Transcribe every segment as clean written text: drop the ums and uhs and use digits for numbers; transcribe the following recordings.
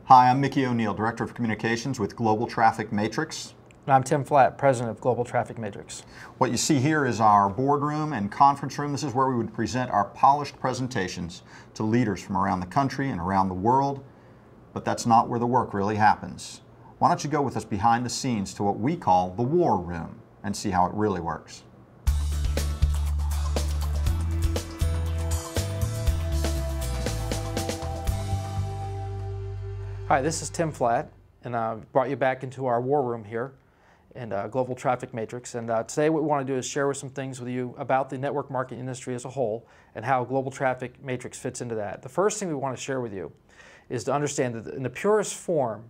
Hi, I'm Mickey O'Neill, Director of Communications with Global Traffic Matrix. And I'm Tim Flatt, President of Global Traffic Matrix. What you see here is our boardroom and conference room. This is where we would present our polished presentations to leaders from around the country and around the world. But that's not where the work really happens. Why don't you go with us behind the scenes to what we call the war room and see how it really works. Hi, this is Tim Flatt, and I brought you back into our war room here in Global Traffic Matrix. And today what we want to do is share some things with you about the network marketing industry as a whole and how Global Traffic Matrix fits into that. The first thing we want to share with you is to understand that in the purest form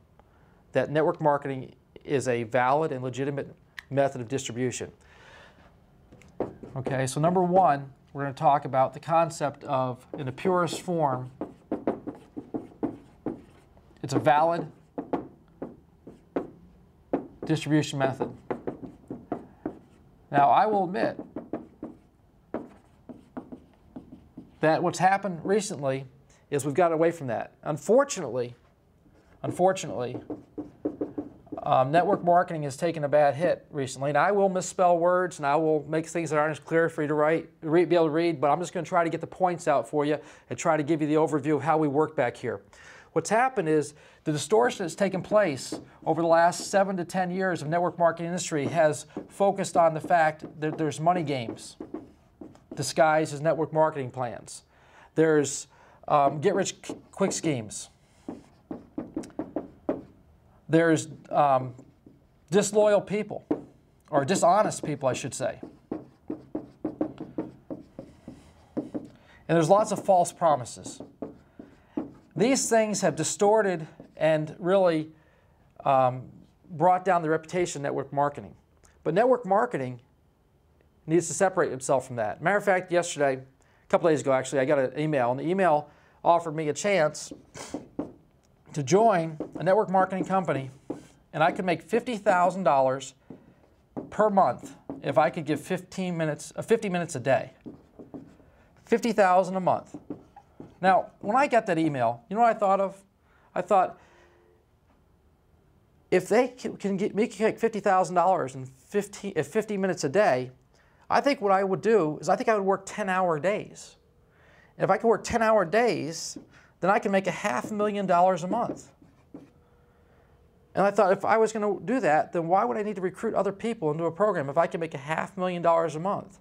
that network marketing is a valid and legitimate method of distribution. Okay, so number one, we're going to talk about the concept of, in the purest form, it's a valid distribution method. Now, I will admit that what's happened recently is we've got away from that. Unfortunately, network marketing has taken a bad hit recently, and I will misspell words and I will make things that aren't as clear for you to be able to read, but I'm just going to try to get the points out for you and try to give you the overview of how we work back here. What's happened is the distortion that's taken place over the last 7 to 10 years of network marketing industry has focused on the fact that there's money games disguised as network marketing plans. There's get-rich-quick schemes. There's disloyal people, or dishonest people, I should say. And there's lots of false promises. These things have distorted and really brought down the reputation of network marketing. But network marketing needs to separate itself from that. Matter of fact, yesterday, a couple days ago actually, I got an email, and the email offered me a chance to join a network marketing company, and I could make $50,000 per month if I could give 50 minutes a day. $50,000 a month. Now, when I got that email, you know what I thought of? I thought, if they can make $50,000 in 50 minutes a day, I think what I would do is I think I would work 10-hour days. And if I could work 10-hour days, then I can make $500,000 a month. And I thought, if I was going to do that, then why would I need to recruit other people into a program if I can make $500,000 a month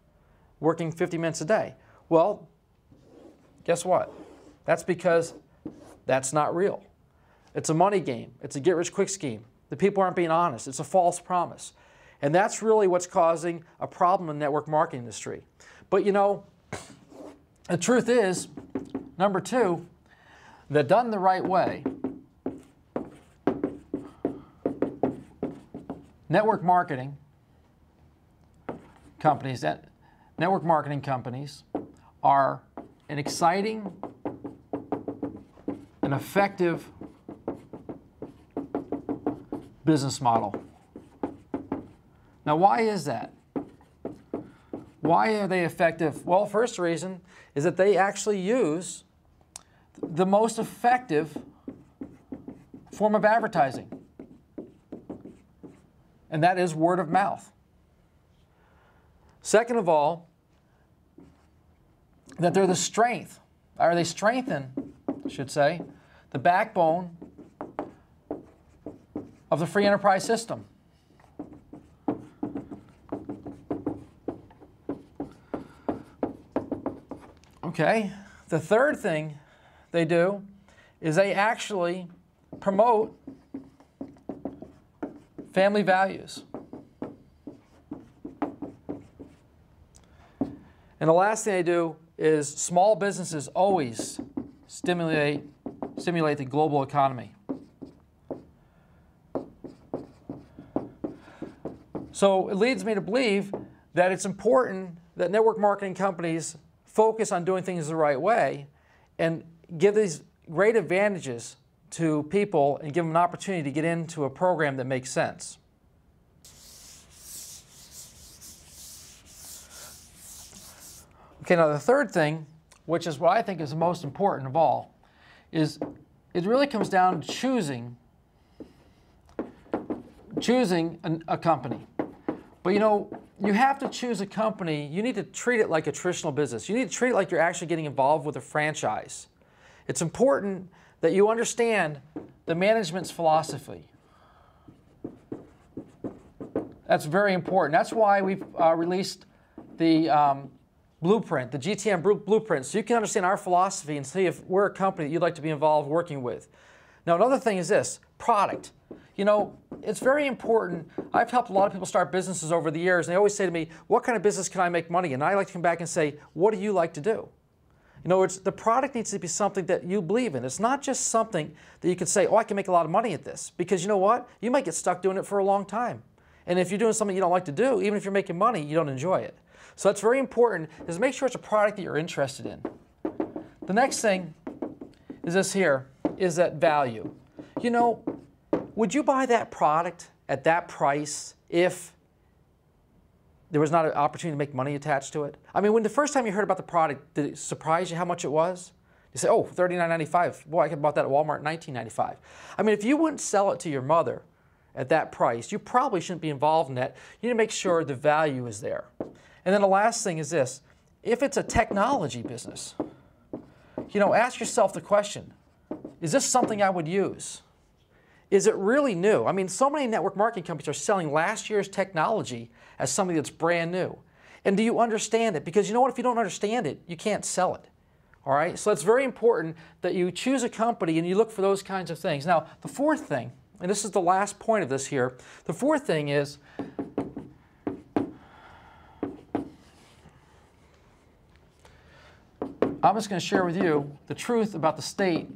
working 50 minutes a day? Well, guess what? That's because that's not real. It's a money game. It's a get-rich-quick scheme. The people aren't being honest. It's a false promise. And that's really what's causing a problem in the network marketing industry. But you know, the truth is, number two, that done the right way, network marketing companies are an exciting and effective business model. Now, why is that? Why are they effective? Well, first reason is that they actually use the most effective form of advertising, and that is word of mouth. Second of all, that they're the strength, or they strengthen, I should say, the backbone of the free enterprise system. Okay, the third thing they do is they actually promote family values. And the last thing they do is small businesses always stimulate the global economy. So it leads me to believe that it's important that network marketing companies focus on doing things the right way and give these great advantages to people and give them an opportunity to get into a program that makes sense. Okay, now the third thing, which is what I think is the most important of all, is it really comes down to choosing a company. But you know, you have to choose a company, you need to treat it like a traditional business. You need to treat it like you're actually getting involved with a franchise. It's important that you understand the management's philosophy. That's very important. That's why we've released the blueprint, the GTM blueprint, so you can understand our philosophy and see if we're a company that you'd like to be involved working with. Now, another thing is this, product. You know, it's very important. I've helped a lot of people start businesses over the years, and they always say to me, what kind of business can I make money in? And I like to come back and say, what do you like to do? You know, the product needs to be something that you believe in. It's not just something that you can say, oh, I can make a lot of money at this. Because you know what? You might get stuck doing it for a long time. And if you're doing something you don't like to do, even if you're making money, you don't enjoy it. So that's very important, is make sure it's a product that you're interested in. The next thing is this here, is that value. You know, would you buy that product at that price if there was not an opportunity to make money attached to it? I mean, when the first time you heard about the product, did it surprise you how much it was? You say, oh, $39.95. Boy, I could have bought that at Walmart in $19.95. I mean, if you wouldn't sell it to your mother at that price, you probably shouldn't be involved in that. You need to make sure the value is there. And then the last thing is this. If it's a technology business, you know, ask yourself the question, is this something I would use? Is it really new? I mean, so many network marketing companies are selling last year's technology as something that's brand new. And do you understand it? Because you know what, if you don't understand it, you can't sell it. All right? So it's very important that you choose a company and you look for those kinds of things. Now, the fourth thing, and this is the last point of this here, the fourth thing is, I'm just going to share with you the truth about the state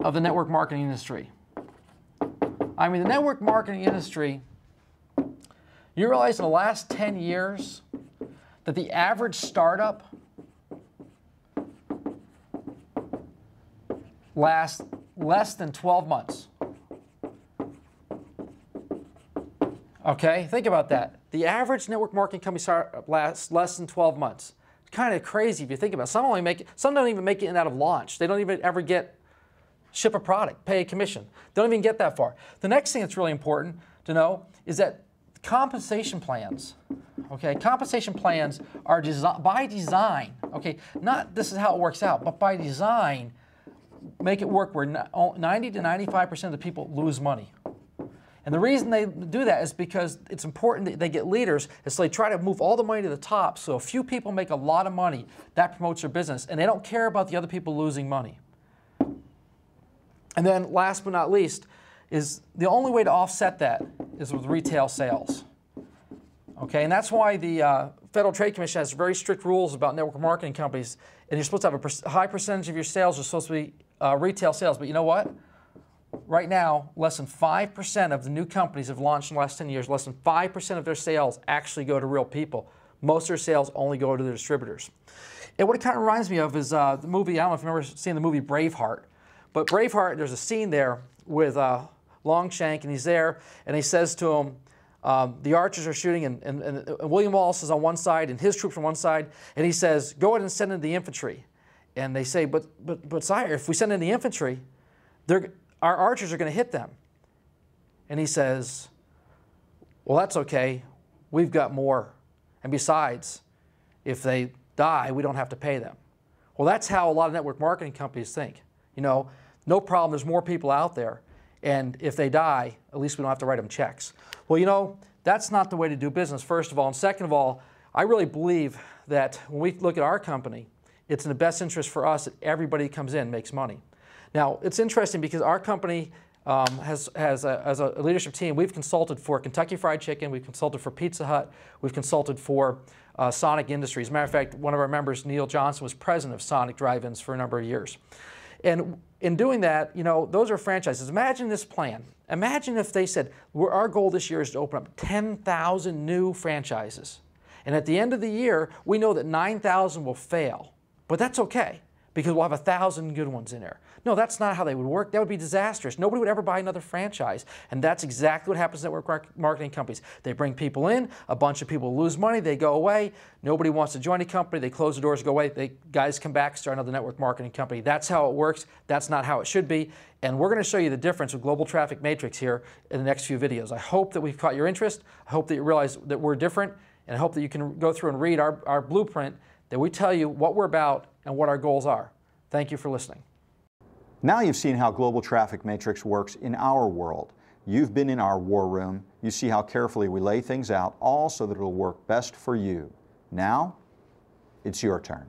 of the network marketing industry. I mean, the network marketing industry, you realize in the last 10 years that the average startup lasts less than 12 months. Okay, think about that. The average network marketing company startup lasts less than 12 months. Kind of crazy if you think about it. Some don't even make it out of launch. They don't even ever ship a product, pay a commission. They don't even get that far. The next thing that's really important to know is that compensation plans, okay, compensation plans are by design, okay, not this is how it works out, but by design, make it work where 90 to 95% of the people lose money. And the reason they do that is because it's important that they get leaders, and so they try to move all the money to the top, so a few people make a lot of money, that promotes their business, and they don't care about the other people losing money. And then last but not least, is the only way to offset that is with retail sales. Okay, and that's why the Federal Trade Commission has very strict rules about network marketing companies, and you're supposed to have a high percentage of your sales are supposed to be retail sales, but you know what? Right now, less than 5% of the new companies have launched in the last 10 years. Less than 5% of their sales actually go to real people. Most of their sales only go to the distributors. And what it kind of reminds me of is the movie, I don't know if you remember seeing the movie Braveheart. But Braveheart, there's a scene there with Longshank, and he's there, and he says to him, the archers are shooting, and William Wallace is on one side, and his troops on one side, and he says, go ahead and send in the infantry. And they say, but sire, if we send in the infantry, our archers are going to hit them. And he says, well, that's okay. We've got more. And besides, if they die, we don't have to pay them. Well, that's how a lot of network marketing companies think. You know, no problem, there's more people out there. And if they die, at least we don't have to write them checks. Well, you know, that's not the way to do business, first of all. And second of all, I really believe that when we look at our company, it's in the best interest for us that everybody who comes in makes money. Now, it's interesting because our company as a leadership team, we've consulted for Kentucky Fried Chicken, we've consulted for Pizza Hut, we've consulted for Sonic Industries. As a matter of fact, one of our members, Neil Johnson, was president of Sonic Drive-Ins for a number of years. And in doing that, you know, those are franchises. Imagine this plan. Imagine if they said, our goal this year is to open up 10,000 new franchises. And at the end of the year, we know that 9,000 will fail. But that's okay, because we'll have 1,000 good ones in there. No, that's not how they would work. That would be disastrous. Nobody would ever buy another franchise. And that's exactly what happens at network marketing companies. They bring people in, a bunch of people lose money, they go away, nobody wants to join a company, they close the doors, go away, guys come back, start another network marketing company. That's how it works. That's not how it should be. And we're going to show you the difference with Global Traffic Matrix here in the next few videos. I hope that we've caught your interest. I hope that you realize that we're different, and I hope that you can go through and read our blueprint, that we tell you what we're about and what our goals are. Thank you for listening. Now you've seen how Global Traffic Matrix works in our world. You've been in our war room. You see how carefully we lay things out, all so that it'll work best for you. Now, it's your turn.